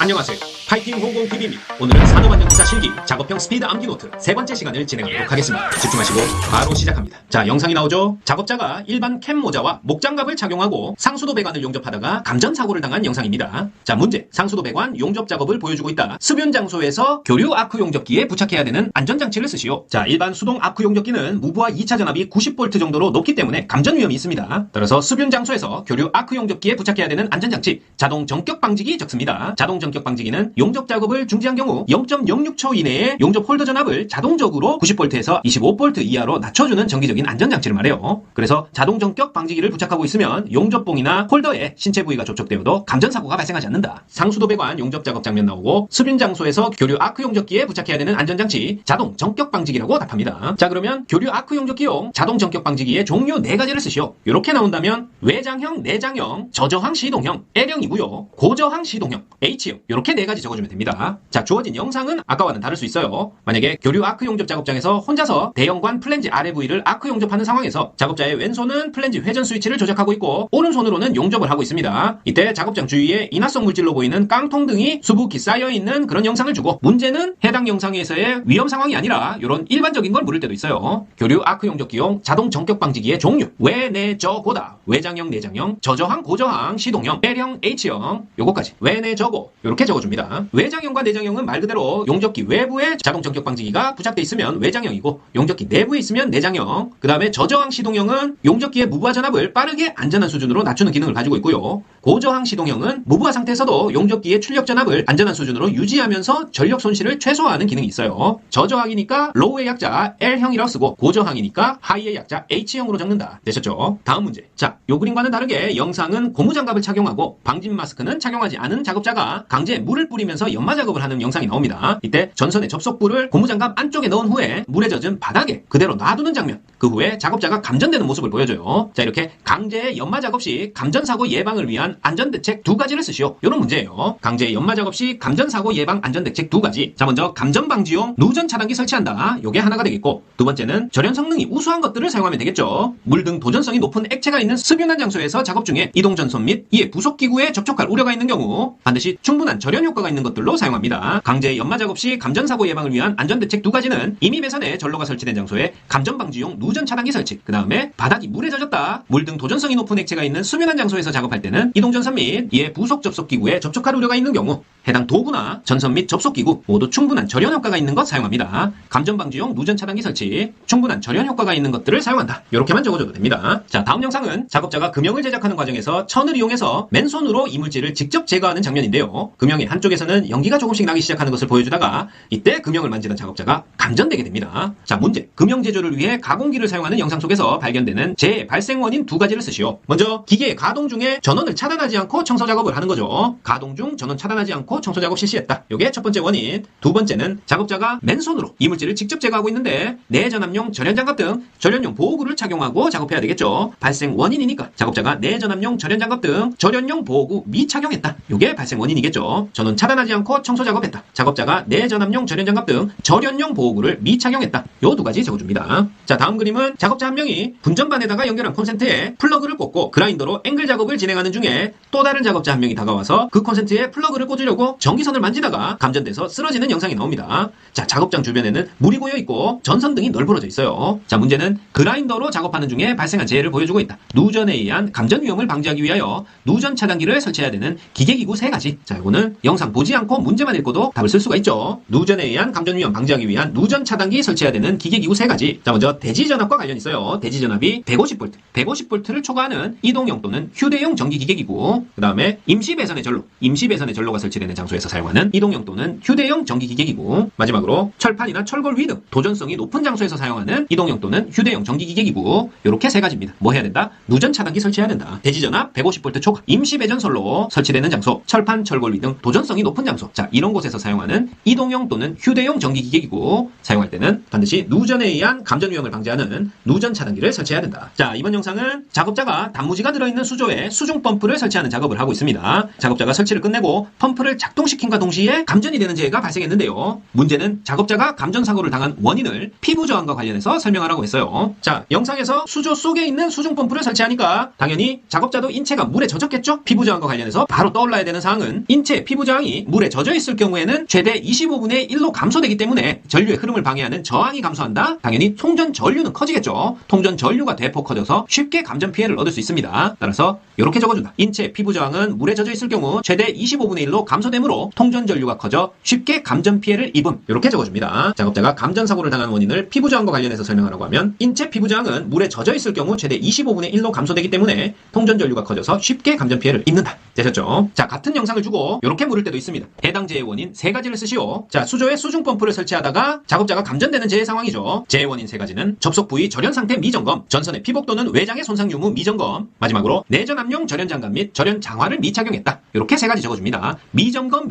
안녕하세요. 파이팅 홍공TV입니다. 오늘은 산업안전기사 실기 작업형 스피드 암기 노트 세 번째 시간을 진행하도록 하겠습니다. 집중하시고 바로 시작합니다. 자, 영상이 나오죠? 작업자가 일반 캡 모자와 목장갑을 착용하고 상수도 배관을 용접하다가 감전사고를 당한 영상입니다. 자, 문제. 상수도 배관 용접 작업을 보여주고 있다. 습윤 장소에서 교류 아크 용접기에 부착해야 되는 안전장치를 쓰시오. 자, 일반 수동 아크 용접기는 무브와 2차 전압이 90V 정도로 높기 때문에 감전 위험이 있습니다. 따라서 습윤 장소에서 교류 아크 용접기에 부착해야 되는 안전장치 자동 전격 방지기 적습니다. 자동 전격 방지기는 용접 작업을 중지한 경우 0.06초 이내에 용접 홀더 전압을 자동적으로 90V에서 25V 이하로 낮춰주는 정기적인 안전장치를 말해요. 그래서 자동 전격 방지기를 부착하고 있으면 용접봉이나 홀더에 신체 부위가 접촉되어도 감전사고가 발생하지 않는다. 상수도 배관 용접 작업 장면 나오고 습윤 장소에서 교류 아크 용접기에 부착해야 되는 안전장치 자동 전격 방지기라고 답합니다. 자, 그러면 교류 아크 용접기용 자동 전격 방지기의 종류 4가지를 쓰시오. 이렇게 나온다면 외장형, 내장형, 저저항 시동형, L형이고요. 고저항 시동형, H형 이렇게 4가지 적어주면 됩니다. 자, 주어진 영상은 아까와는 다를 수 있어요. 만약에 교류 아크 용접 작업장에서 혼자서 대형관 플랜지 아래 부위를 아크 용접하는 상황에서 작업자의 왼손은 플랜지 회전 스위치를 조작하고 있고 오른손으로는 용접을 하고 있습니다. 이때 작업장 주위에 인화성 물질로 보이는 깡통 등이 수북히 쌓여있는 그런 영상을 주고 문제는 해당 영상에서의 위험 상황이 아니라 이런 일반적인 걸 물을 때도 있어요. 교류 아크 용접기용 자동 전격 방지기의 종류 외, 내, 저, 고다 외장형, 내장형, 저저항, 고저항, 시동형, L형, H형 요거까지 외, 내, 저고 이렇게 적어줍니다. 외장형과 내장형은 말 그대로 용접기 외부에 자동 전격 방지기가 부착돼 있으면 외장형이고 용접기 내부에 있으면 내장형. 그 다음에 저저항 시동형은 용접기의 무브화 전압을 빠르게 안전한 수준으로 낮추는 기능을 가지고 있고요. 고저항 시동형은 무브화 상태에서도 용접기의 출력 전압을 안전한 수준으로 유지하면서 전력 손실을 최소화하는 기능이 있어요. 저저항이니까 로우의 약자 L형이라고 쓰고 고저항이니까 하이의 약자 H형으로 적는다. 되셨죠? 다음 문제. 자, 요 그림과는 다르게 영상은 고무장갑을 착용하고 방진 마스크는 착용하지 않은 작업자가 강제 물을 뿌리면서 연마 작업을 하는 영상이 나옵니다. 이때 전선의 접속부를 고무장갑 안쪽에 넣은 후에 물에 젖은 바닥에 그대로 놔두는 장면. 그 후에 작업자가 감전되는 모습을 보여줘요. 자, 이렇게 강제의 연마 작업 시 감전사고 예방을 위한 안전대책 2가지를 쓰시오. 이런 문제예요. 강제의 연마 작업 시 감전사고 예방 안전대책 2가지. 자, 먼저 감전방지용 누전 차단기 설치한다. 요게 하나가 되겠고, 두 번째는 절연 성능이 우수한 것들을 사용하면 되겠죠. 물 등 도전성이 높은 액체가 있는 습윤한 장소에서 작업 중에 이동 전선 및 이에 부속기구에 접촉할 우려가 있는 경우 반드시 충분한 절연 효과가 있는 것들로 사용합니다. 강제 연마 작업 시 감전사고 예방을 위한 안전대책 2가지는 이미 배선에 전로가 설치된 장소에 감전방지용 누전 차단기 설치, 그 다음에 바닥이 물에 젖었다. 물 등 도전성이 높은 액체가 있는 습윤한 장소에서 작업할 때는 이동 전선 및 이에 부속 접속기구에 접촉할 우려가 있는 경우 해당 도구나 전선 및 접속기구 모두 충분한 절연 효과가 있는 것 사용합니다. 감전방지용 누전 차단기 설치, 충분한 절연 효과가 있는 것들을 사용한다. 이렇게만 적어줘도 됩니다. 자, 다음 영상은 작업자가 금형을 제작하는 과정에서 천을 이용해서 맨손으로 이물질을 직접 제거하는 장면인데요. 금형의 한쪽에서는 연기가 조금씩 나기 시작하는 것을 보여주다가 이때 금형을 만지던 작업자가 감전되게 됩니다. 자, 문제. 금형 제조를 위해 가공기를 사용하는 영상 속에서 발견되는 재해 발생 원인 2가지를 쓰시오. 먼저 기계의 가동 중에 전원을 차단하지 않고 청소 작업을 하는 거죠. 가동 중 전원 차단하지 않고 청소 작업 실시했다. 요게 첫 번째 원인. 두 번째는 작업자가 맨손으로 이물질을 직접 제거하고 있는데 내전압용 절연장갑 등 절연용 보호구를 착용하고 작업해야 되겠죠. 발생 원인이니까 작업자가 내전압용 절연장갑 등 절연용 보호구 미착용했다. 요게 발생 원인이겠죠. 전원 차단하지 않고 청소 작업했다. 작업자가 내전압용 절연장갑 등 절연용 보호구를 미착용했다. 요 2가지 적어줍니다. 자, 다음 그림은 작업자 한 명이 분전반에다가 연결한 콘센트에 플러그를 꽂고 그라인더로 앵글 작업을 진행하는 중에 또 다른 작업자 한 명이 다가와서 그 콘센트에 플러그를 꽂으려고 전기선을 만지다가 감전돼서 쓰러지는 영상이 나옵니다. 자, 작업장 주변에는 물이 고여 있고 전선 등이 널브러져 있어요. 자, 문제는 그라인더로 작업하는 중에 발생한 재해를 보여주고 있다. 누전에 의한 감전 위험을 방지하기 위하여 누전 차단기를 설치해야 되는 기계기구 3가지. 자, 이거는 영상 보지 않고 문제만 읽고도 답을 쓸 수가 있죠. 누전에 의한 감전 위험 방지하기 위한 누전 차단기 설치해야 되는 기계기구 3가지. 자, 먼저 대지전압과 관련 있어요. 대지전압이 150V, 150V를 초과하는 이동용 또는 휴대용 전기기계기구. 그 다음에 임시배선의 전로, 임시배선의 전로가 설치되는 장소에서 사용하는 이동용 또는 휴대용 전기기계기구. 마지막으로 철판이나 철골 위 등 도전성이 높은 장소에서 사용하는 이동용 또는 휴대용 전기기계기구. 요렇게 3가지입니다. 뭐 해야 된다? 누전 차단기 설치해야 된다. 대지전압 150V 초과, 임시배전 선로 설치되는 장소, 철판, 철골 위 등 도전성이 높은 장소. 자, 이런 곳에서 사용하는 이동용 또는 휴대용 전기기계기구 사용할 때는 반드시 누전에 의한 감전 위험을 방지하는 누전 차단기를 설치해야 된다. 자, 이번 영상은 작업자가 단무지가 들어있는 수조에 수중 펌프를 설치하는 작업을 하고 있습니다. 작업자가 설치를 끝내고 펌프를 작동시킨과 동시에 감전이 되는 재해가 발생했는데요. 문제는 작업자가 감전 사고를 당한 원인을 피부 저항과 관련해서 설명하라고 했어요. 자, 영상에서 수조 속에 있는 수중 펌프를 설치하니까 당연히 작업자도 인체가 물에 젖었겠죠? 피부 저항과 관련해서 바로 떠올라야 되는 사항은 인체 피부 저항이 물에 젖어 있을 경우에는 최대 25분의 1로 감소되기 때문에 전류의 흐름을 방해하는 저항이 감소한다. 당연히 통전 전류는 커지겠죠. 통전 전류가 대폭 커져서 쉽게 감전 피해를 얻을 수 있습니다. 따라서 이렇게 적어준다. 인체 피부 저항은 물에 젖어 있을 경우 최대 25분의 1로 감소되므로 통전 전류가 커져 쉽게 감전 피해를 입음. 이렇게 적어줍니다. 작업자가 감전 사고를 당한 원인을 피부 저항과 관련해서 설명하라고 하면 인체 피부 저항은 물에 젖어 있을 경우 최대 25분의 1로 감소되기 때문에 통전 전류가 커져서 쉽게 감전 피해를 입는다. 되셨죠? 자, 같은 영상을 주고 이렇게 물을 때도 있습니다. 해당 재해 원인 세 가지를 쓰시오. 자, 수조에 수중 펌프를 설치하다가 작업자가 감전되는 재해 상황이죠. 재해 원인 세 가지는 접속 부위 절연 상태 미점검, 전선의 피복 또는 외장의 손상 유무 미점검, 마지막으로 내전 압용 절연 장갑 및 절연 장화를 미착용했다. 이렇게 세 가지 적어줍니다. 미점검,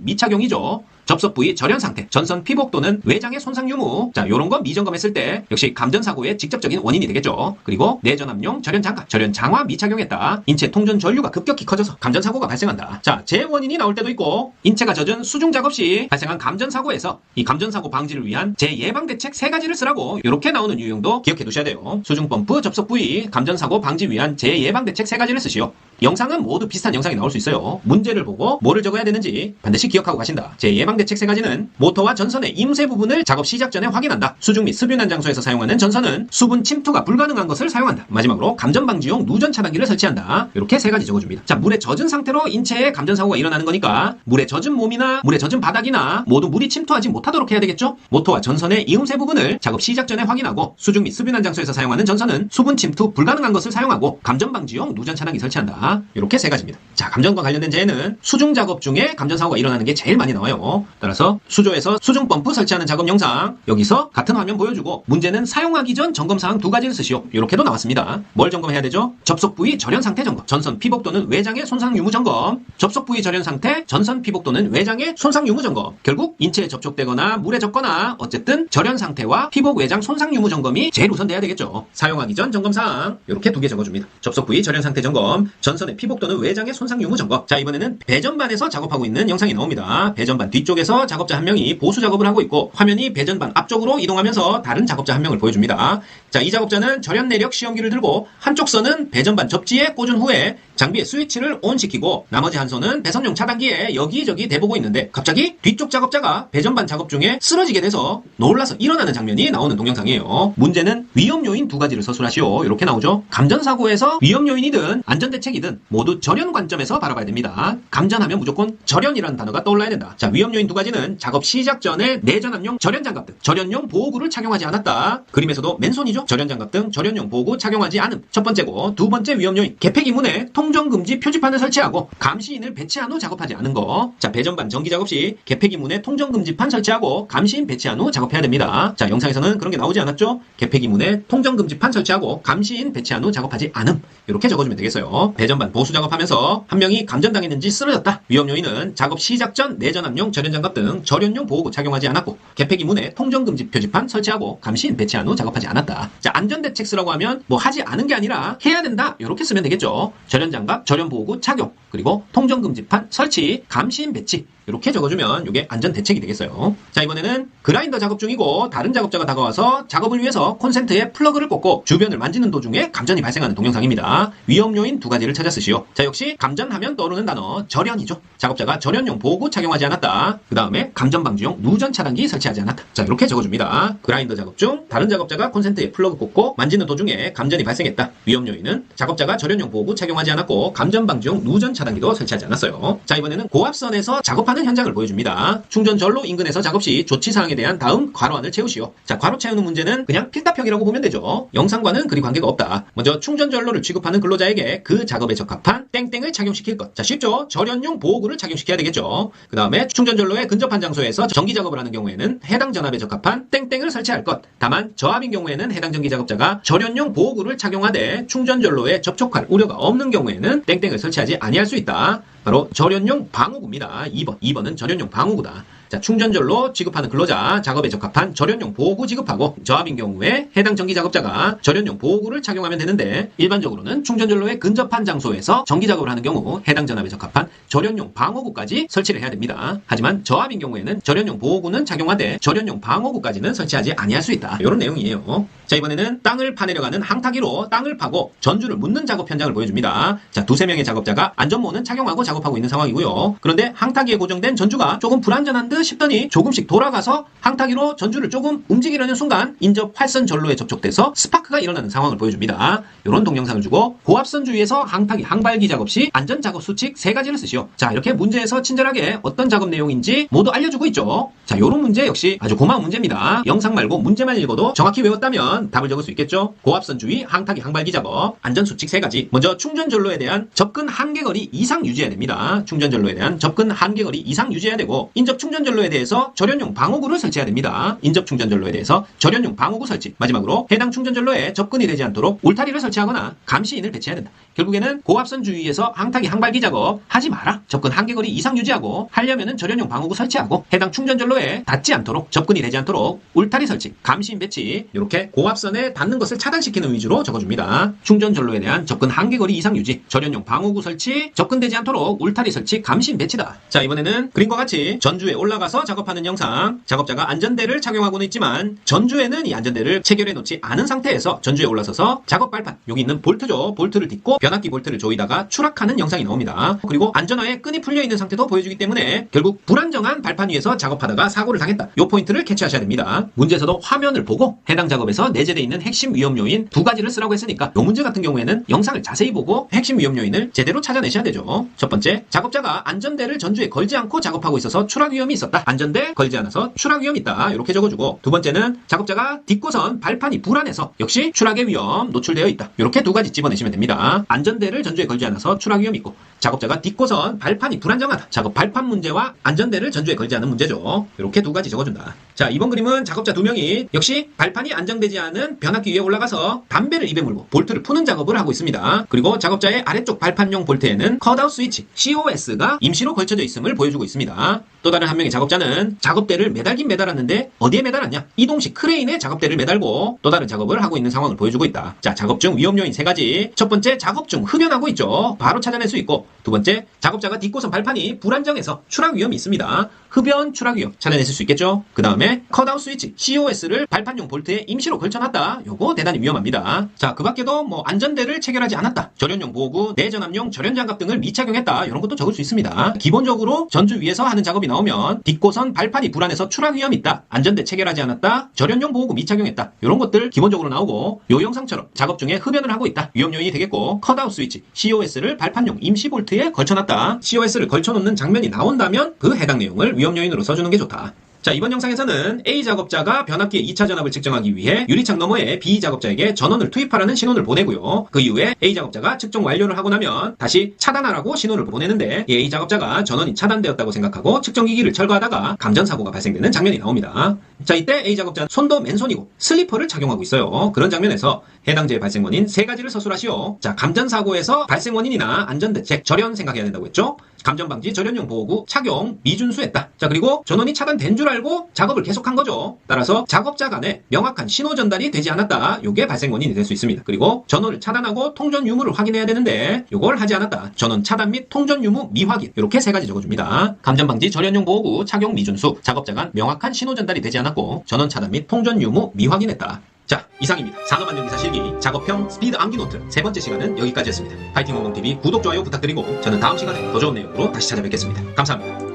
미착용이죠. 접속 부위 절연 상태, 전선 피복 또는 외장의 손상 유무. 자, 요런 거 미점검했을 때 역시 감전 사고의 직접적인 원인이 되겠죠. 그리고 내전 압용 절연 장갑, 절연 장화 미착용했다. 인체 통전 전류가 급격히 커져서 감전 사고가 발생한다. 자, 재해 원인이 나올 때도 있고 인체가 젖은 수중 작업 시 발생한 감전 사고에서 이 감전 사고 방지를 위한 재예방 대책 세 가지를 쓰라고 이렇게 나오는 유형도 기억해 두셔야 돼요. 수중 펌프 접속 부위 감전 사고 방지 위한 재예방 대책 세 가지를 쓰시오. 영상은 모두 비슷한 영상이 나올 수 있어요. 문제를 보고 뭐를 적어야 되는지 반드시 기억하고 가신다. 재예방대책 세 가지는 모터와 전선의 임세 부분을 작업 시작 전에 확인한다. 수중 및 습윤한 장소에서 사용하는 전선은 수분 침투가 불가능한 것을 사용한다. 마지막으로 감전 방지용 누전 차단기를 설치한다. 이렇게 세 가지 적어줍니다. 자, 물에 젖은 상태로 인체에 감전 사고가 일어나는 거니까 물에 젖은 몸이나 물에 젖은 바닥이나 모두 물이 침투하지 못하도록 해야 되겠죠? 모터와 전선의 이음새 부분을 작업 시작 전에 확인하고 수중 및 습윤한 장소에서 사용하는 전선은 수분 침투 불가능한 것을 사용하고 감전 방지용 누전 차단기 설치한다. 이렇게 세 가지입니다. 자, 감전과 관련된 재해는 수중 작업 중에 감전 사고가 일어나는 게 제일 많이 나와요. 따라서 수조에서 수중 펌프 설치하는 작업 영상 여기서 같은 화면 보여주고 문제는 사용하기 전 점검사항 두 가지를 쓰시오. 이렇게도 나왔습니다. 뭘 점검해야 되죠? 접속 부위 절연 상태 점검, 전선 피복 또는 외장의 손상 유무 점검, 접속 부위 절연 상태, 전선 피복 또는 외장의 손상 유무 점검. 결국 인체에 접촉되거나 물에 젖거나 어쨌든 절연 상태와 피복 외장 손상 유무 점검이 제일 우선돼야 되겠죠. 사용하기 전 점검사항 이렇게 두 개 적어줍니다. 접속 부위 절연 상태 점검, 전선의 피복 또는 외장의 손상 유무 점검. 자, 이번에는 배전반에서 작업하고 있는 영상이 나옵니다. 배전반 뒤쪽에서 작업자 한 명이 보수 작업을 하고 있고 화면이 배전반 앞쪽으로 이동하면서 다른 작업자 한 명을 보여줍니다. 자, 이 작업자는 절연 내력 시험기를 들고 한쪽 선은 배전반 접지에 꽂은 후에 장비의 스위치를 온시키고 나머지 한 손은 배선용 차단기에 여기저기 대보고 있는데 갑자기 뒤쪽 작업자가 배전반 작업 중에 쓰러지게 돼서 놀라서 일어나는 장면이 나오는 동영상이에요. 문제는 위험 요인 두 가지를 서술하시오. 이렇게 나오죠. 감전 사고에서 위험 요인이든 안전 대책이든 모두 절연 관점에서 바라봐야 됩니다. 감전하면 무조건 절연이라는 단어가 떠올라야 된다. 자, 위험 요인 두 가지는 작업 시작 전에 내전 압용 절연 장갑 등 절연용 보호구를 착용하지 않았다. 그림에서도 맨손이죠. 절연 장갑 등 절연용 보호구 착용하지 않음. 첫 번째고 두 번째 위험 요인 개폐기 문에 통정 금지 표지판을 설치하고 감시인을 배치한 후 작업하지 않은 거. 자, 배전반 전기 작업 시 개폐기 문에 통정 금지판 설치하고 감시인 배치한 후 작업해야 됩니다. 자, 영상에서는 그런 게 나오지 않았죠? 개폐기 문에 통정 금지판 설치하고 감시인 배치한 후 작업하지 않음. 이렇게 적어주면 되겠어요. 배전반 보수 작업하면서 한 명이 감전당했는지 쓰러졌다. 위험 요인은 작업 시작 전 내전 압용 절연 장갑 등 절연용 보호구 착용하지 않았고 개폐기 문에 통정 금지 표지판 설치하고 감시인 배치한 후 작업하지 않았다. 자, 안전대책 쓰라고 하면 뭐 하지 않은 게 아니라 해야 된다. 이렇게 쓰면 되겠죠. 절연 장갑, 절연 보호구 착용, 그리고 통정 금지판 설치, 감시인 배치. 이렇게 적어주면 이게 안전 대책이 되겠어요. 자, 이번에는 그라인더 작업 중이고 다른 작업자가 다가와서 작업을 위해서 콘센트에 플러그를 꽂고 주변을 만지는 도중에 감전이 발생하는 동영상입니다. 위험 요인 두 가지를 찾아 쓰시오. 자, 역시 감전하면 떠오르는 단어 절연이죠. 작업자가 절연용 보호구 착용하지 않았다. 그 다음에 감전 방지용 누전 차단기 설치하지 않았다. 자, 이렇게 적어줍니다. 그라인더 작업 중 다른 작업자가 콘센트에 플러그 꽂고 만지는 도중에 감전이 발생했다. 위험 요인은 작업자가 절연용 보호구 착용하지 않았고 감전 방지용 누전 차단기도 설치하지 않았어요. 자, 이번에는 고압선에서 작업하는 현장을 보여줍니다. 충전 전로 인근에서 작업 시 조치사항에 대한 다음 괄호안을 채우시오. 자, 괄호 채우는 문제는 그냥 필답형이라고 보면 되죠. 영상과는 그리 관계가 없다. 먼저 충전 전로를 취급하는 근로자에게 그 작업에 적합한 땡땡을 착용시킬 것. 자, 쉽죠? 절연용 보호구를 착용시켜야 되겠죠. 그 다음에 충전 전로에 근접한 장소에서 전기 작업을 하는 경우에는 해당 전압에 적합한 땡땡을 설치할 것. 다만 저압인 경우에는 해당 전기 작업자가 절연용 보호구를 착용하되 충전 전로에 접촉할 우려가 없는 경우에는 땡땡을 설치하지 아니할 수 있다. 바로 절연용 방호구입니다. 2번은 절연용 방호구다. 자, 충전절로 취급하는 근로자, 작업에 적합한 절연용 보호구 지급하고 저압인 경우에 해당 전기 작업자가 절연용 보호구를 착용하면 되는데 일반적으로는 충전절로에 근접한 장소에서 전기 작업을 하는 경우 해당 전압에 적합한 절연용 방호구까지 설치를 해야 됩니다. 하지만 저압인 경우에는 절연용 보호구는 착용하되 절연용 방호구까지는 설치하지 아니할 수 있다. 이런 내용이에요. 자, 이번에는 땅을 파내려가는 항타기로 땅을 파고 전주를 묻는 작업 현장을 보여줍니다. 자, 두세 명의 작업자가 안전모는 착용하고 작업하고 있는 상황이고요. 그런데 항타기에 고정된 전주가 조금 불안전한 듯 싶더니 조금씩 돌아가서 항타기로 전주를 조금 움직이려는 순간 인접 활선 전로에 접촉돼서 스파크가 일어나는 상황을 보여줍니다. 이런 동영상을 주고 고압선 주위에서 항타기 항발기 작업 시 안전 작업 수칙 3가지를 쓰시오. 자, 이렇게 문제에서 친절하게 어떤 작업 내용인지 모두 알려주고 있죠. 자, 이런 문제 역시 아주 고마운 문제입니다. 영상 말고 문제만 읽어도 정확히 외웠다면 답을 적을 수 있겠죠. 고압선 주위 항타기 항발기 작업 안전 수칙 3가지. 먼저 충전전로에 대한 접근 한계거리 이상 유지해야 됩니다. 충전전로에 대한 접근 한계거리 이상 유지해야 되고 인접 충전전로에 대해서 절연용 방호구를 설치해야 됩니다. 인접 충전전로에 대해서 절연용 방호구 설치. 마지막으로 해당 충전전로에 접근이 되지 않도록 울타리를 설치하거나 감시인을 배치해야 된다. 결국에는 고압선 주위에서 항타기 항발기 작업 하지 마라. 접근 한계거리 이상 유지하고 하려면은 절연용 방호구 설치하고 해당 충전전로에 닿지 않도록 접근이 되지 않도록 울타리 설치, 감시인 배치 이렇게 고압선에 닿는 것을 차단시키는 위주로 적어줍니다. 충전전로에 대한 접근 한계거리 이상 유지, 절연용 방호구 설치, 접근되지 않도록 울타리 설치, 감시인 배치다. 자, 이번에는 그림과 같이 전주에 올라가서 작업하는 영상. 작업자가 안전대를 착용하고는 있지만 전주에는 이 안전대를 체결해 놓지 않은 상태에서 전주에 올라서서 작업 발판, 여기 있는 볼트죠. 볼트를 딛고 변압기 볼트를 조이다가 추락하는 영상이 나옵니다. 그리고 안전화에 끈이 풀려 있는 상태도 보여주기 때문에 결국 불안정한 발판 위에서 작업하다가 사고를 당했다. 이 포인트를 캐치하셔야 됩니다. 문제에서도 화면을 보고 해당 작업에서 내재되어 있는 핵심 위험 요인 2가지를 쓰라고 했으니까 이 문제 같은 경우에는 영상을 자세히 보고 핵심 위험 요인을 제대로 찾아내셔야 되죠. 첫 번째, 작업자가 안전대를 전주에 걸지 않고 작업하고 있어서 추락 위험이 있었다. 안전대 걸지 않아서 추락 위험이 있다. 이렇게 적어주고 두 번째는 작업자가 딛고선 발판이 불안해서 역시 추락의 위험 노출되어 있다. 이렇게 2가지 집어내시면 됩니다. 안전대를 전주에 걸지 않아서 추락 위험이 있고 작업자가 딛고선 발판이 불안정하다. 작업 발판 문제와 안전대를 전주에 걸지 않은 문제죠. 이렇게 2가지 적어준다. 자, 이번 그림은 작업자 2명이 역시 발판이 안정되지 않은 변압기 위에 올라가서 담배를 입에 물고 볼트를 푸는 작업을 하고 있습니다. 그리고 작업자의 아래쪽 발판용 볼트에는 컷아웃 스위치 COS가 임시로 걸쳐져 있음을 보여주고 있습니다. 또 다른 한 명의 작업자는 작업대를 매달긴 매달았는데 어디에 매달았냐? 이동식 크레인에 작업대를 매달고 또 다른 작업을 하고 있는 상황을 보여주고 있다. 자, 작업 중 위험 요인 3가지. 첫 번째, 작업 중 흡연하고 있죠. 바로 찾아낼 수 있고 두 번째, 작업자가 딛고선 발판이 불안정해서 추락 위험이 있습니다. 흡연, 추락 위험 찾아내실 수 있겠죠. 그 다음에 컷아웃 스위치 COS를 발판용 볼트에 임시로 걸쳐놨다. 요거 대단히 위험합니다. 자, 그 밖에도 뭐 안전대를 체결하지 않았다. 절연용 보호구, 내전압용 절연장갑 등을 미착용했다. 이런 것도 적을 수 있습니다. 기본적으로 전주 위에서 하는 작업이 나오면 딛고선 발판이 불안해서 추락 위험이 있다. 안전대 체결하지 않았다. 절연용 보호구 미착용했다. 이런 것들 기본적으로 나오고 요 영상처럼 작업 중에 흡연을 하고 있다. 위험 요인이 되겠고 컷아웃 스위치 COS를 발판용 임시 볼트에 걸쳐놨다. COS를 걸쳐놓는 장면이 나온다면 그 해당 내용을 위험 요인으로 써주는 게 좋다. 자, 이번 영상에서는 A 작업자가 변압기의 2차 전압을 측정하기 위해 유리창 너머에 B 작업자에게 전원을 투입하라는 신호를 보내고요. 그 이후에 A 작업자가 측정 완료를 하고 나면 다시 차단하라고 신호를 보내는데 이 A 작업자가 전원이 차단되었다고 생각하고 측정기기를 철거하다가 감전사고가 발생되는 장면이 나옵니다. 자, 이때 A 작업자는 손도 맨손이고 슬리퍼를 착용하고 있어요. 그런 장면에서 해당 재해 발생 원인 3가지를 서술하시오. 자, 감전사고에서 발생 원인이나 안전대책, 절연 생각해야 된다고 했죠. 감전방지 절연용 보호구 착용 미준수했다. 자, 그리고 전원이 차단된 줄 알고 작업을 계속한 거죠. 따라서 작업자 간에 명확한 신호 전달이 되지 않았다. 요게 발생 원인이 될 수 있습니다. 그리고 전원을 차단하고 통전 유무를 확인해야 되는데 요걸 하지 않았다. 전원 차단 및 통전 유무 미확인. 이렇게 3가지 적어줍니다. 감전방지 절연용 보호구 착용 미준수. 작업자 간 명확한 신호 전달이 되지 않았고 전원 차단 및 통전 유무 미확인했다. 자, 이상입니다. 산업안전기사 실기 작업형 스피드 암기 노트 3번째 시간은 여기까지였습니다. 파이팅 홍콩TV 구독, 좋아요 부탁드리고 저는 다음 시간에 더 좋은 내용으로 다시 찾아뵙겠습니다. 감사합니다.